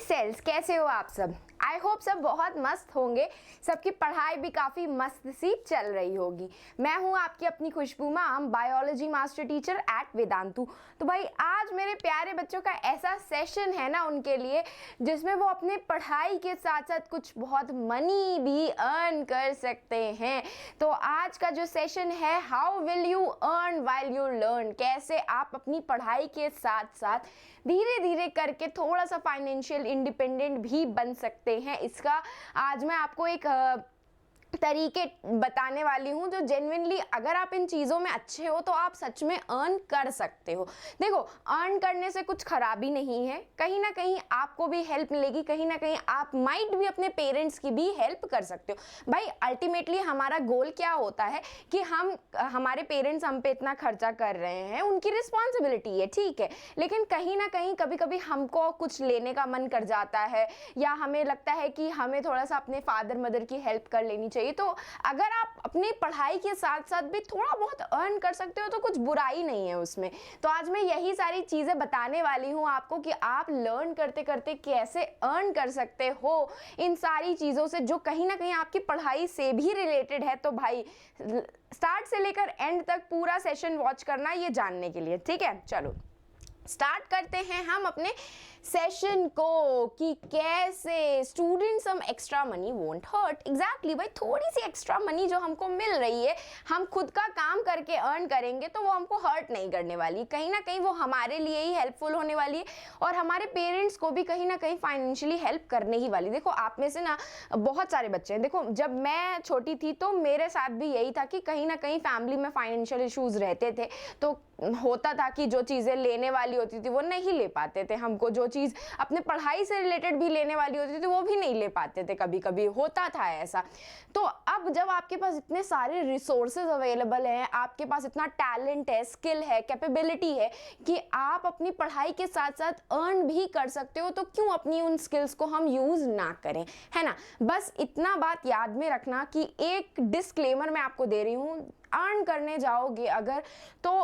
Sales कैसे हो आप सब। आई होप सब बहुत मस्त होंगे। सबकी पढ़ाई भी काफ़ी मस्त सी चल रही होगी। मैं हूँ आपकी अपनी Khushboo ma'am, biology master teacher at Vedantu. तो भाई आज मेरे प्यारे बच्चों का ऐसा सेशन है ना उनके लिए, जिसमें वो अपने पढ़ाई के साथ साथ कुछ बहुत मनी भी अर्न कर सकते हैं। तो आज का जो सेशन है, how will you earn while you learn, कैसे आप अपनी पढ़ाई के साथ साथ धीरे धीरे करके थोड़ा सा फाइनेंशियल इंडिपेंडेंट भी बन सकते हैं। इसका आज मैं आपको एक तरीके बताने वाली हूँ जो जेन्युइनली अगर आप इन चीज़ों में अच्छे हो तो आप सच में अर्न कर सकते हो। देखो, अर्न करने से कुछ खराबी नहीं है, कहीं ना कहीं आपको भी हेल्प मिलेगी, कहीं ना कहीं आप माइट भी अपने पेरेंट्स की भी हेल्प कर सकते हो। भाई अल्टीमेटली हमारा गोल क्या होता है कि हमारे पेरेंट्स हम पे इतना खर्चा कर रहे हैं, उनकी रिस्पॉन्सिबिलिटी है, ठीक है, लेकिन कहीं ना कहीं कभी कभी हमको कुछ लेने का मन कर जाता है या हमें लगता है कि हमें थोड़ा सा अपने फादर मदर की हेल्प कर लेनी चाहिए। तो अगर आप अपनी पढ़ाई के साथ साथ भी थोड़ा बहुत अर्न कर सकते हो तो कुछ बुराई नहीं है उसमें। तो आज मैं यही सारी चीजें बताने वाली हूं आपको कि आप लर्न करते करते कैसे अर्न कर सकते हो इन सारी चीजों से, जो कहीं ना कहीं आपकी पढ़ाई से भी रिलेटेड है। तो भाई स्टार्ट से लेकर एंड तक पूरा सेशन वॉच करना ये जानने के लिए, ठीक है। चलो स्टार्ट करते हैं हम अपने सेशन को कि कैसे student some extra money won't hurt. Exactly भाई, थोड़ी सी एक्स्ट्रा मनी जो हमको मिल रही है, हम खुद का काम करके अर्न करेंगे तो वो हमको हर्ट नहीं करने वाली, कहीं ना कहीं वो हमारे लिए ही हेल्पफुल होने वाली है और हमारे पेरेंट्स को भी कहीं ना कहीं फाइनेंशियली हेल्प करने ही वाली। देखो आप में से ना बहुत सारे बच्चे हैं, देखो जब मैं छोटी थी तो मेरे साथ भी यही था कि कहीं ना कहीं फैमिली में फाइनेंशियल इश्यूज रहते थे, तो होता था कि जो चीज़ें लेने वाली होती थी वो नहीं ले पाते थे, हमको जो चीज़ अपने पढ़ाई से रिलेटेड भी लेने वाली होती थी वो भी नहीं ले पाते थे, कभी कभी होता था ऐसा। तो अब जब आपके पास इतने सारे रिसोर्सेज अवेलेबल हैं, आपके पास इतना टैलेंट है, स्किल है, कैपेबिलिटी है कि आप अपनी पढ़ाई के साथ साथ अर्न भी कर सकते हो, तो क्यों अपनी उन स्किल्स को हम यूज़ ना करें, है ना। बस इतना बात याद में रखना कि एक डिस्क्लेमर मैं आपको दे रही हूँ, अर्न करने जाओगे अगर तो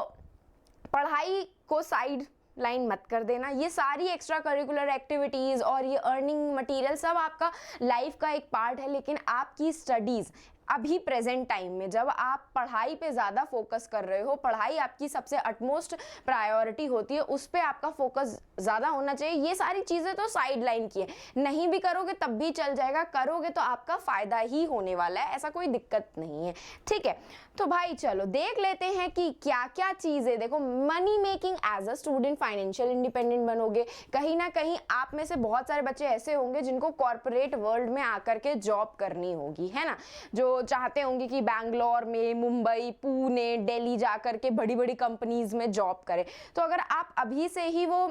पढ़ाई को साइड लाइन मत कर देना। ये सारी एक्स्ट्रा करिकुलर एक्टिविटीज़ और ये अर्निंग मटेरियल सब आपका लाइफ का एक पार्ट है, लेकिन आपकी स्टडीज़ अभी प्रेजेंट टाइम में जब आप पढ़ाई पे ज़्यादा फोकस कर रहे हो, पढ़ाई आपकी सबसे अटमोस्ट प्रायोरिटी होती है, उस पर आपका फोकस ज़्यादा होना चाहिए। ये सारी चीज़ें तो साइड लाइन की है, नहीं भी करोगे तब भी चल जाएगा, करोगे तो आपका फ़ायदा ही होने वाला है, ऐसा कोई दिक्कत नहीं है, ठीक है। तो भाई चलो देख लेते हैं कि क्या क्या चीज़ें। देखो, money making as a student, financial independent बनोगे। कहीं ना कहीं आप में से बहुत सारे बच्चे ऐसे होंगे जिनको कॉर्पोरेट वर्ल्ड में आकर के जॉब करनी होगी, है ना, जो चाहते होंगे कि बैंगलोर में, मुंबई, पुणे, दिल्ली जाकर के बड़ी बड़ी कंपनीज में जॉब करें। तो अगर आप अभी से ही वो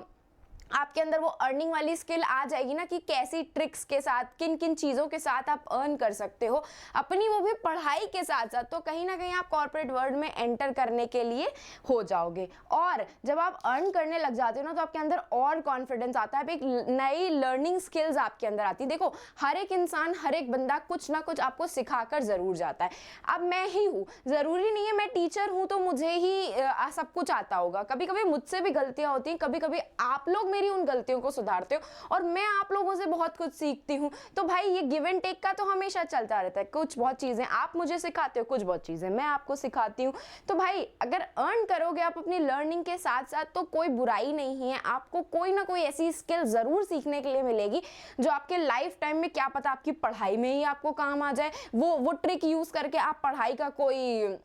आपके अंदर वो अर्निंग वाली स्किल आ जाएगी ना कि कैसी ट्रिक्स के साथ, किन किन चीज़ों के साथ आप अर्न कर सकते हो अपनी, वो भी पढ़ाई के साथ साथ, तो कहीं ना कहीं आप कॉर्पोरेट वर्ल्ड में एंटर करने के लिए हो जाओगे। और जब आप अर्न करने लग जाते हो ना तो आपके अंदर और कॉन्फिडेंस आता है, एक नई लर्निंग स्किल्स आपके अंदर आती है। देखो, हर एक इंसान, हर एक बंदा कुछ ना कुछ आपको सिखाकर ज़रूर जाता है। अब मैं ही हूँ, ज़रूरी नहीं है मैं टीचर हूँ तो मुझे ही सब कुछ आता होगा, कभी कभी मुझसे भी गलतियाँ होती हैं, कभी कभी आप लोग मेरी उन गलतियों को सुधारते हो और मैं आप लोगों से बहुत कुछ सीखती हूँ। तो भाई ये गिव एंड टेक का तो हमेशा चलता रहता है, कुछ बहुत चीज़ें आप मुझे सिखाते हो, कुछ बहुत चीज़ें मैं आपको सिखाती हूँ। तो भाई अगर अर्न करोगे आप अपनी लर्निंग के साथ साथ तो कोई बुराई नहीं है, आपको कोई ना कोई ऐसी स्किल ज़रूर सीखने के लिए मिलेगी जो आपके लाइफ टाइम में, क्या पता आपकी पढ़ाई में ही आपको काम आ जाए। वो ट्रिक यूज़ करके आप पढ़ाई का कोई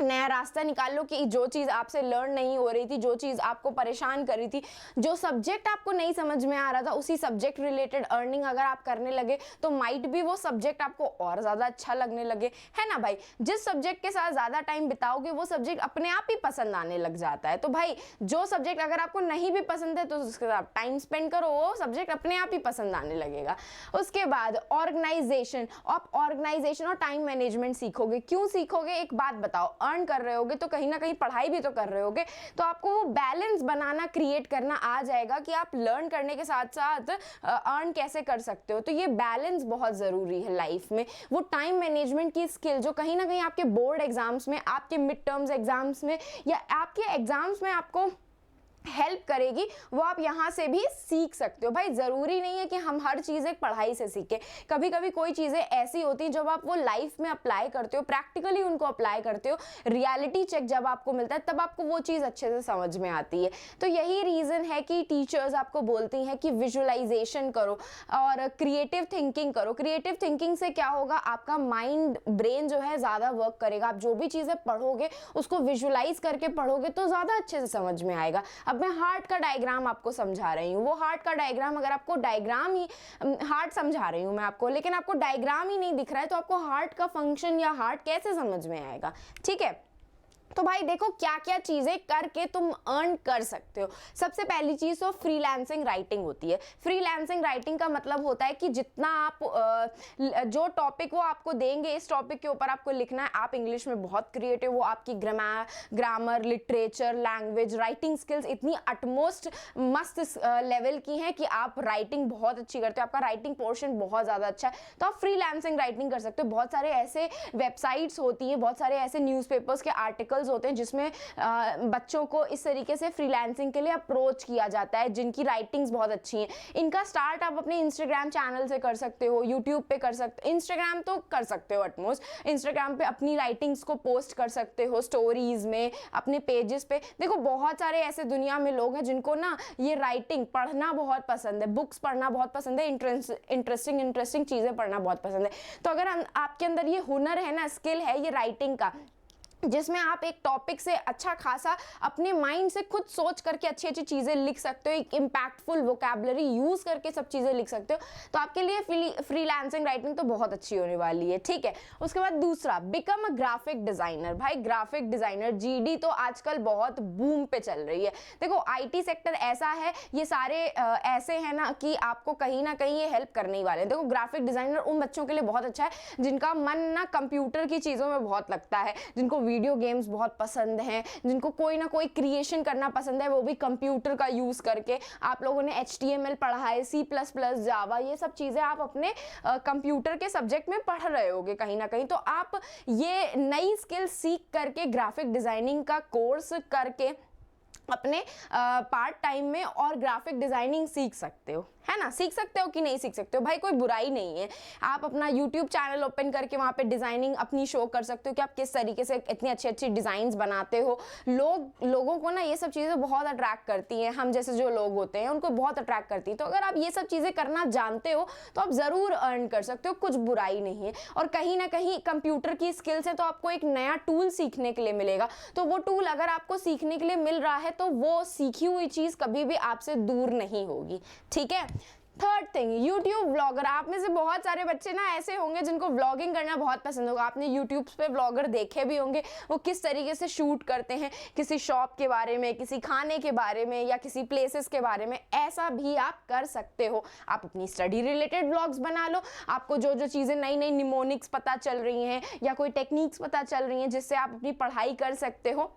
नया रास्ता निकाल लो कि जो चीज़ आपसे लर्न नहीं हो रही थी, जो चीज़ आपको परेशान कर रही थी, जो सब्जेक्ट आपको नहीं समझ में आ रहा था, उसी सब्जेक्ट रिलेटेड अर्निंग अगर आप करने लगे तो माइट भी वो सब्जेक्ट आपको और ज़्यादा अच्छा लगने लगे, है ना भाई। जिस सब्जेक्ट के साथ ज़्यादा टाइम बिताओगे वो सब्जेक्ट अपने आप ही पसंद आने लग जाता है। तो भाई जो सब्जेक्ट अगर आपको नहीं भी पसंद है तो उसके साथ टाइम स्पेंड करो, वो सब्जेक्ट अपने आप ही पसंद आने लगेगा। उसके बाद ऑर्गेनाइजेशन, आप ऑर्गेनाइजेशन और टाइम मैनेजमेंट सीखोगे। क्यों सीखोगे, एक बात बताओ, अर्न कर रहे होगे तो कहीं ना कहीं पढ़ाई भी तो कर रहे होगे, तो आपको वो बैलेंस बनाना, क्रिएट करना आ जाएगा कि आप लर्न करने के साथ साथ अर्न कैसे कर सकते हो। तो ये बैलेंस बहुत ज़रूरी है लाइफ में। वो टाइम मैनेजमेंट की स्किल जो कहीं ना कहीं आपके बोर्ड एग्जाम्स में, आपके मिड टर्म्स एग्जाम्स में या आपके एग्जाम्स में आपको हेल्प करेगी वो आप यहाँ से भी सीख सकते हो। भाई ज़रूरी नहीं है कि हम हर चीज़ एक पढ़ाई से सीखें, कभी कभी कोई चीज़ें ऐसी होती हैं जब आप वो लाइफ में अप्लाई करते हो, प्रैक्टिकली उनको अप्लाई करते हो, रियलिटी चेक जब आपको मिलता है तब आपको वो चीज़ अच्छे से समझ में आती है। तो यही रीज़न है कि टीचर्स आपको बोलती हैं कि विजुअलाइजेशन करो और क्रिएटिव थिंकिंग करो। क्रिएटिव थिंकिंग से क्या होगा, आपका माइंड ब्रेन जो है ज़्यादा वर्क करेगा। आप जो भी चीज़ें पढ़ोगे उसको विजुअलाइज करके पढ़ोगे तो ज़्यादा अच्छे से समझ में आएगा। अब मैं हार्ट का डायग्राम आपको समझा रही हूँ, वो हार्ट का डायग्राम अगर आपको डायग्राम ही हार्ट समझा रही हूँ मैं आपको, लेकिन आपको डायग्राम ही नहीं दिख रहा है तो आपको हार्ट का फंक्शन या हार्ट कैसे समझ में आएगा। ठीक है, तो भाई देखो क्या क्या चीज़ें करके तुम अर्न कर सकते हो। सबसे पहली चीज़ तो फ्रीलांसिंग राइटिंग होती है। फ्रीलांसिंग राइटिंग का मतलब होता है कि जितना आप जो टॉपिक वो आपको देंगे, इस टॉपिक के ऊपर आपको लिखना है। आप इंग्लिश में बहुत क्रिएटिव हो, आपकी grammar, literature, language, writing skills इतनी अटमोस्ट मस्त लेवल की हैं कि आप राइटिंग बहुत अच्छी करते हो, आपका राइटिंग पोर्शन बहुत ज़्यादा अच्छा है, तो आप फ्रीलांसिंग राइटिंग कर सकते हो। बहुत सारे ऐसे वेबसाइट्स होती हैं, बहुत सारे ऐसे न्यूज़पेपर्स के आर्टिकल्स होते हैं जिसमें बच्चों को इस तरीके से फ्रीलांसिंग के लिए अप्रोच किया जाता है, जिनकी राइटिंग्स बहुत अच्छी हैं। इनका स्टार्ट आप अपने इंस्टाग्राम चैनल से कर सकते हो, यूट्यूब पे कर सकते हो, इंस्टाग्राम तो कर सकते हो एटमोस्ट। इंस्टाग्राम पे अपनी राइटिंग्स को पोस्ट कर सकते हो, स्टोरीज में, अपने पेजेस पे। देखो बहुत सारे ऐसे दुनिया में लोग हैं जिनको ना ये राइटिंग पढ़ना बहुत पसंद है, बुक्स पढ़ना बहुत पसंद है, इंटरेस्टिंग चीज़ें पढ़ना बहुत पसंद है। तो अगर आपके अंदर ये हुनर है ना, स्किल है ये राइटिंग का, जिसमें आप एक टॉपिक से अच्छा खासा अपने माइंड से खुद सोच करके अच्छी अच्छी चीज़ें लिख सकते हो, एक इम्पैक्टफुल वोकैबुलरी यूज़ करके सब चीज़ें लिख सकते हो, तो आपके लिए फ्रीलांसिंग राइटिंग तो बहुत अच्छी होने वाली है। ठीक है, उसके बाद दूसरा, बिकम अ ग्राफिक डिज़ाइनर। भाई ग्राफिक डिज़ाइनर जीडी तो आजकल बहुत बूम पे चल रही है। देखो आईटी सेक्टर ऐसा है, ये सारे ऐसे हैं ना कि आपको कहीं ना कहीं ये हेल्प करने ही वाले हैं। देखो ग्राफिक डिज़ाइनर उन बच्चों के लिए बहुत अच्छा है जिनका मन ना कंप्यूटर की चीज़ों में बहुत लगता है, जिनको वीडियो गेम्स बहुत पसंद हैं, जिनको कोई ना कोई क्रिएशन करना पसंद है, वो भी कंप्यूटर का यूज़ करके। आप लोगों ने HTML पढ़ा है, C++, जावा, ये सब चीज़ें आप अपने कंप्यूटर के सब्जेक्ट में पढ़ रहे होगे कहीं ना कहीं। तो आप ये नई स्किल सीख करके ग्राफिक डिज़ाइनिंग का कोर्स करके अपने पार्ट टाइम में और ग्राफिक डिज़ाइनिंग सीख सकते हो, है ना। सीख सकते हो कि नहीं सीख सकते हो, भाई कोई बुराई नहीं है। आप अपना यूट्यूब चैनल ओपन करके वहाँ पे डिज़ाइनिंग अपनी शो कर सकते हो कि आप किस तरीके से इतनी अच्छी अच्छी डिज़ाइंस बनाते हो। लोगों को ना ये सब चीज़ें बहुत अट्रैक्ट करती हैं, हम जैसे जो लोग होते हैं उनको बहुत अट्रैक्ट करती है। तो अगर आप ये सब चीज़ें करना जानते हो तो आप ज़रूर अर्न कर सकते हो, कुछ बुराई नहीं है। और कहीं ना कहीं कंप्यूटर की स्किल्स है तो आपको एक नया टूल सीखने के लिए मिलेगा, तो वो टूल अगर आपको सीखने के लिए मिल रहा है तो वो सीखी हुई चीज़ कभी भी आपसे दूर नहीं होगी। ठीक है, थर्ड थिंग, यूट्यूब व्लॉगर। आप में से बहुत सारे बच्चे ना ऐसे होंगे जिनको व्लॉगिंग करना बहुत पसंद होगा। आपने यूट्यूब पे व्लॉगर देखे भी होंगे, वो किस तरीके से शूट करते हैं, किसी शॉप के बारे में, किसी खाने के बारे में या किसी प्लेसेस के बारे में। ऐसा भी आप कर सकते हो। आप अपनी स्टडी रिलेटेड व्लॉग्स बना लो, आपको जो जो चीज़ें नई नई निमोनिक्स पता चल रही हैं या कोई टेक्निक्स पता चल रही हैं जिससे आप अपनी पढ़ाई कर सकते हो,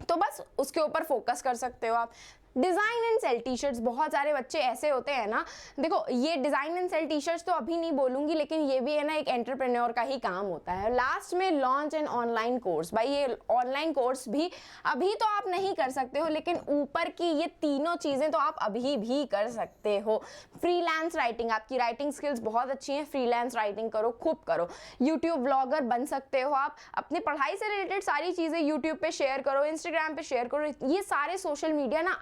तो बस उसके ऊपर फोकस कर सकते हो आप। Design and sell T shirts, बहुत सारे बच्चे ऐसे होते हैं ना, देखो ये design and sell T shirts तो अभी नहीं बोलूँगी, लेकिन ये भी है ना एक एंटरप्रेन्योर का ही काम होता है। लास्ट में लॉन्च एन ऑनलाइन कोर्स। भाई ये ऑनलाइन कोर्स भी अभी तो आप नहीं कर सकते हो, लेकिन ऊपर की ये तीनों चीज़ें तो आप अभी भी कर सकते हो। फ्रीलांस राइटिंग, आपकी राइटिंग स्किल्स बहुत अच्छी हैं, फ्रीलांस राइटिंग करो, खूब करो। यूट्यूब व्लॉगर बन सकते हो आप, अपनी पढ़ाई से रिलेटेड सारी चीज़ें यूट्यूब पे शेयर करो, इंस्टाग्राम पे शेयर करो। ये सारे सोशल मीडिया ना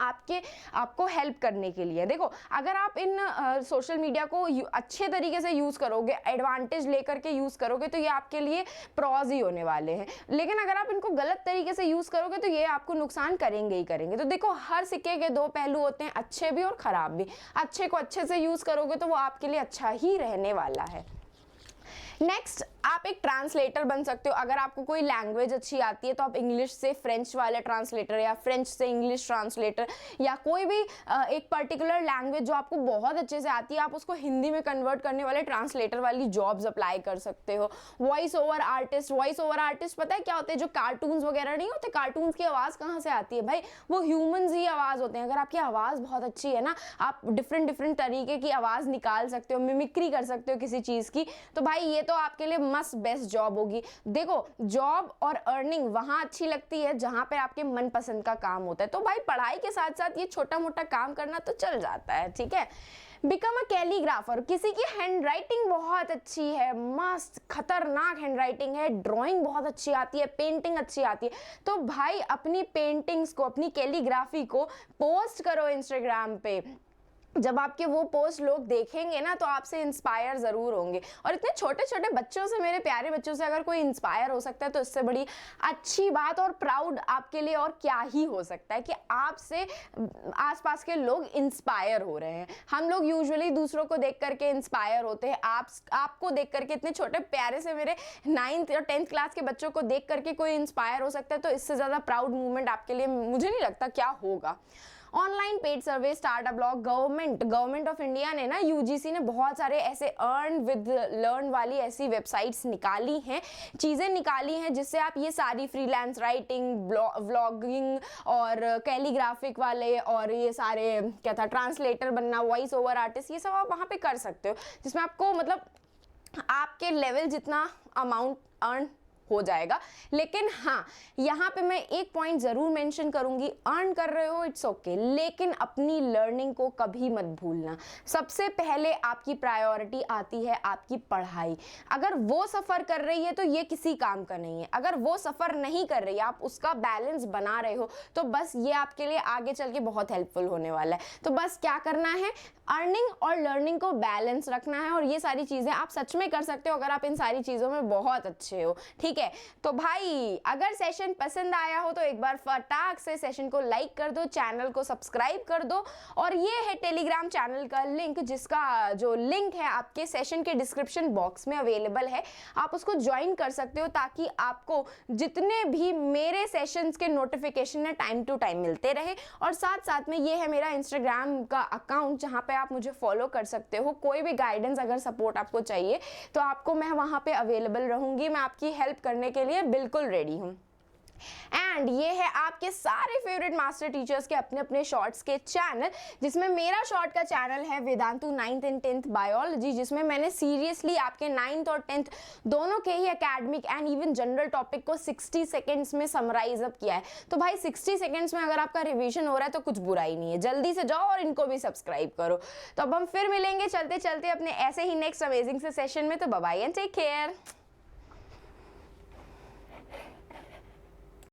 आपको हेल्प करने के लिए। देखो अगर आप इन सोशल मीडिया को अच्छे तरीके से यूज़ करोगे, एडवांटेज लेकर के यूज़ करोगे, तो ये आपके लिए प्रॉज ही होने वाले हैं। लेकिन अगर आप इनको गलत तरीके से यूज़ करोगे तो ये आपको नुकसान करेंगे ही करेंगे। तो देखो हर सिक्के के दो पहलू होते हैं, अच्छे भी और ख़राब भी। अच्छे को अच्छे से यूज़ करोगे तो वो आपके लिए अच्छा ही रहने वाला है। नेक्स्ट, आप एक ट्रांसलेटर बन सकते हो। अगर आपको कोई लैंग्वेज अच्छी आती है तो आप इंग्लिश से फ्रेंच वाले ट्रांसलेटर या फ्रेंच से इंग्लिश ट्रांसलेटर या कोई भी एक पर्टिकुलर लैंग्वेज जो आपको बहुत अच्छे से आती है, आप उसको हिंदी में कन्वर्ट करने वाले ट्रांसलेटर वाली जॉब्स अप्लाई कर सकते हो। वॉइस ओवर आर्टिस्ट पता है क्या होते हैं? जो कार्टून्स वगैरह नहीं होते, कार्टून्स की आवाज़ कहाँ से आती है भाई? वो ह्यूमन्स ही आवाज़ होते हैं। अगर आपकी आवाज़ बहुत अच्छी है ना, आप डिफरेंट तरीके की आवाज़ निकाल सकते हो, मिमिक्री कर सकते हो किसी चीज़ की, तो भाई ये तो आपके लिए मस्ट बेस्ट जॉब होगी। देखो, जॉब और अर्निंग वहाँ अच्छी लगती है जहाँ पे आपके मनपसंद का काम होता है। तो भाई पढ़ाई के साथ साथ ये छोटा मोटा काम करना तो चल जाता है, ठीक है। बिकम अ कैलीग्राफर, किसी की हैंड राइटिंग बहुत अच्छी है, मस्त खतरनाक हैंड राइटिंग है, ड्राइंग बहुत अच्छी आती है, पेंटिंग अच्छी आती है, तो भाई अपनी पेंटिंग्स को, अपनी कैलीग्राफी को पोस्ट करो इंस्टाग्राम पे। जब आपके वो पोस्ट लोग देखेंगे ना तो आपसे इंस्पायर ज़रूर होंगे। और इतने छोटे छोटे बच्चों से, मेरे प्यारे बच्चों से अगर कोई इंस्पायर हो सकता है तो इससे बड़ी अच्छी बात और प्राउड आपके लिए और क्या ही हो सकता है कि आपसे आसपास के लोग इंस्पायर हो रहे हैं। हम लोग यूजुअली दूसरों को देख करके इंस्पायर होते हैं, आपको देख करके, इतने छोटे प्यारे से मेरे 9th और 10th क्लास के बच्चों को देख करके कोई इंस्पायर हो सकता है, तो इससे ज़्यादा प्राउड मूवमेंट आपके लिए मुझे नहीं लगता क्या होगा। Online paid survey, startup blog, government of India ने ना, यूजीसी ने बहुत सारे ऐसे अर्न विद लर्न वाली ऐसी वेबसाइट्स निकाली हैं, चीज़ें निकाली हैं जिससे आप ये सारी फ्रीलांस राइटिंग, व्लॉगिंग और कैलीग्राफिक वाले और ये सारे क्या था, ट्रांसलेटर बनना, वॉइस ओवर आर्टिस्ट, ये सब आप वहाँ पे कर सकते हो, जिसमें आपको मतलब आपके लेवल जितना अमाउंट अर्न हो जाएगा। लेकिन हाँ, यहाँ पे मैं एक पॉइंट ज़रूर मेंशन करूँगी, अर्न कर रहे हो इट्स ओके, लेकिन अपनी लर्निंग को कभी मत भूलना। सबसे पहले आपकी प्रायोरिटी आती है आपकी पढ़ाई। अगर वो सफ़र कर रही है तो ये किसी काम का नहीं है। अगर वो सफ़र नहीं कर रही है, आप उसका बैलेंस बना रहे हो, तो बस ये आपके लिए आगे चल के बहुत हेल्पफुल होने वाला है। तो बस क्या करना है, अर्निंग और लर्निंग को बैलेंस रखना है, और ये सारी चीज़ें आप सच में कर सकते हो अगर आप इन सारी चीज़ों में बहुत अच्छे हो, ठीक है। तो भाई अगर सेशन पसंद आया हो तो एक बार फटाक से सेशन को लाइक कर दो, चैनल को सब्सक्राइब कर दो, और ये है टेलीग्राम चैनल का लिंक, जिसका जो लिंक है आपके सेशन के डिस्क्रिप्शन बॉक्स में अवेलेबल है। आप उसको ज्वाइन कर सकते हो ताकि आपको जितने भी मेरे सेशंस के नोटिफिकेशन है टाइम टू टाइम मिलते रहे। और साथ साथ में ये है मेरा इंस्टाग्राम का अकाउंट जहाँ पे आप मुझे फॉलो कर सकते हो। कोई भी गाइडेंस अगर सपोर्ट आपको चाहिए तो आपको मैं वहाँ पे अवेलेबल रहूँगी, मैं आपकी हेल्प करने के लिए बिल्कुल रेडी हूँ। एंड ये है आपके सारे फेवरेट मास्टर टीचर्स के अपने अपने शॉर्ट्स के चैनल, जिसमें मेरा शॉर्ट का चैनल है Vedantu 9th and 10th biology, जिसमें मैंने सीरियसली आपके 9th और 10th दोनों के ही academic and even general topic को 60 सेकेंड्स में समराइज अप किया है। तो भाई 60 सेकेंड्स में अगर आपका रिविजन हो रहा है तो कुछ बुरा ही नहीं है, जल्दी से जाओ और इनको भी सब्सक्राइब करो। तो अब हम फिर मिलेंगे चलते चलते अपने ऐसे ही नेक्स्ट अमेजिंग से सेशन में। तो bye bye and take care.